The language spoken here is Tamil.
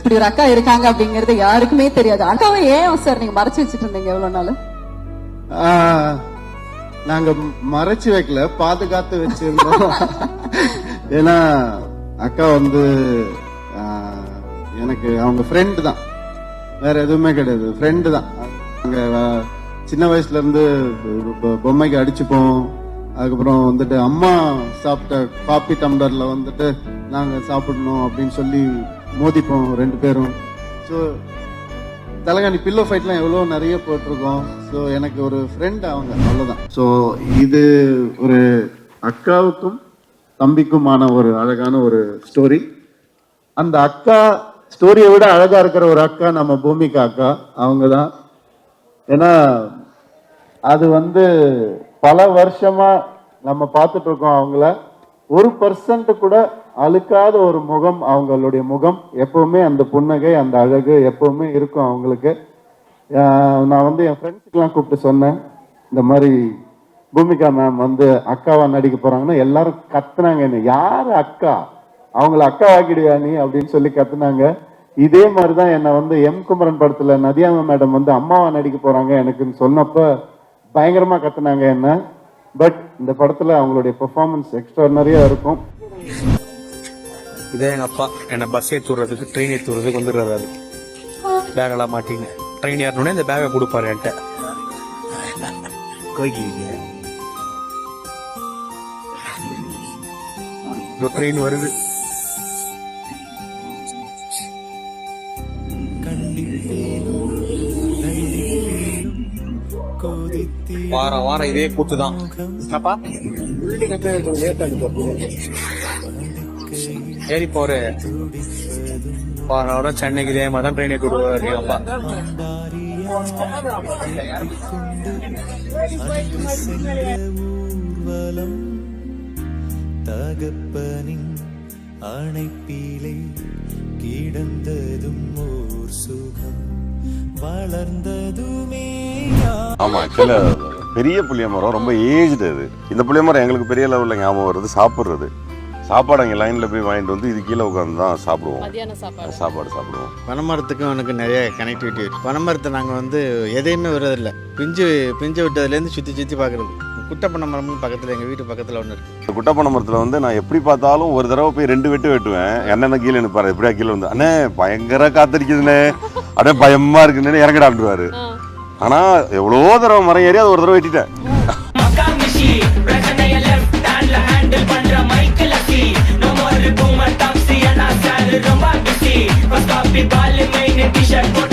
இப்படி ஒரு அக்கா இருக்காங்க அப்படிங்கறது யாருக்குமே தெரியாது. அக்காவை ஏன் சார் நீங்க மறைச்சு வச்சுட்டு இருந்தீங்க எவ்வளவு நாள்? நாங்க மறைச்சு வைக்கல, பாதுகாத்து வச்சிருந்தோம். ஏன்னா அக்கா வந்து எனக்கு அவங்க ஃப்ரெண்டு தான், வேற எதுவுமே கிடையாது, ஃப்ரெண்டு தான். நாங்க சின்ன வயசுல இருந்து பொம்மைக்கு அடிச்சுப்போம். அதுக்கப்புறம் வந்துட்டு அம்மா சாப்பிட்ட காபி டம்ளர்ல வந்துட்டு நாங்க சாப்பிடணும் அப்படின்னு சொல்லி மோதிப்போம் ரெண்டு பேரும். ஸோ தலகாணி பில்லோ ஃபைட்லாம் எவ்வளோ நிறைய போட்டிருக்கோம். ஸோ எனக்கு ஒரு ஃப்ரெண்ட் அவங்க, அவ்வளோதான். ஸோ இது ஒரு அக்காவுக்கும் தம்பிக்குமான ஒரு அழகான ஒரு ஸ்டோரி. அந்த அக்கா ஸ்டோரியை விட அழகா இருக்கிற ஒரு அக்கா நம்ம பூமிகா அக்கா, அவங்க தான். ஏன்னா அது வந்து பல வருஷமா நம்ம பார்த்துட்டு இருக்கோம் அவங்கள. 1% கூட அழுக்காத ஒரு முகம் அவங்களுடைய முகம். எப்பவுமே அந்த புன்னகை, அந்த அழகு எப்பவுமே இருக்கும் அவங்களுக்கு. நான் வந்து என் ஃப்ரெண்ட்ஸுக்கெல்லாம் கூப்பிட்டு சொன்னேன், இந்த மாதிரி பூமிகா மேம் வந்து அக்காவா நடிக்க போறாங்கன்னா எல்லாரும் கத்துனாங்க, என்ன யாரு அக்கா, அவங்கள அக்கா ஆக்கிடுயா நீ அப்படின்னு சொல்லி கத்துனாங்க. இதே மாதிரிதான் என்னை வந்து எம் குமரன் படத்துல நதியாமா மேடம் வந்து அம்மாவா நடிக்க போறாங்க எனக்குன்னு சொன்னப்ப பயங்கரமா கத்துனாங்க என்ன. பட் இந்த படத்துல அவங்களுடைய பெர்ஃபார்மன்ஸ் எக்ஸ்ட்ராடனரியா இருக்கும். இதே எங்க அப்பா என்ன பஸ் ஏற்றுறதுக்கு ட்ரெயின் ஏற்றுறதுக்கு வந்துடுறாரு. பேகெல்லாம் மாட்டிங்க ட்ரெயின் ஏறணுன்னே இந்த பேகை கொடுப்பாரு என்கிட்ட. ட்ரெயின் வருது. வாரம் வாரம் இதே கூத்துதான். ஏறி போற வாரம் வாரம் சென்னைக்கு இதே மாதிரி தான் ட்ரெயினை கூடுவாரு அப்பா. தகப்பனின் அணைப்பிலே கிடந்ததும் ஓர் சுகம் வளர்ந்ததுமே. ஆமா, சில பெரிய புளிய மரம் ரொம்ப ஏஜ்டு. அது இந்த புளிய மரம் எங்களுக்கு பெரிய லெவல்ல ஞாபகம் வருது. சாப்பிட்றது சாப்பாடு அங்கே லைன்ல போய் வாங்கிட்டு வந்து இது கீழே உட்காந்து தான் சாப்பிடுவோம், சாப்பாடு சாப்பிடுவோம். பனைமரத்துக்கும் எனக்கு நிறைய கனெக்டிவிட்டி இருக்கு. பனைமரத்தை நாங்கள் வந்து எதையுமே விடுறதில்லை. பிஞ்சு விட்டதுலேருந்து சுற்றி பார்க்குறது. குட்டப்பனை மரம்னு பக்கத்தில் எங்கள் வீட்டு பக்கத்தில் ஒன்று இருக்குது. குட்டப்பனை மரத்தில் வந்து நான் எப்படி பார்த்தாலும் ஒரு தடவை போய் 2 வெட்டு வெட்டுவேன். என்னென்ன கீழே நிற்பாரு, எப்படியா கீழே வந்து அண்ணே பயங்கர காத்திருக்குதுண்ணே, அப்படியே பயமா இருக்குன்னு இறங்கிடாண்டுவாரு. ஆனா எவ்வளோ தடவை மரம் ஏறி அது ஒரு தடவை வெட்டிட்டேன். ரொம்ப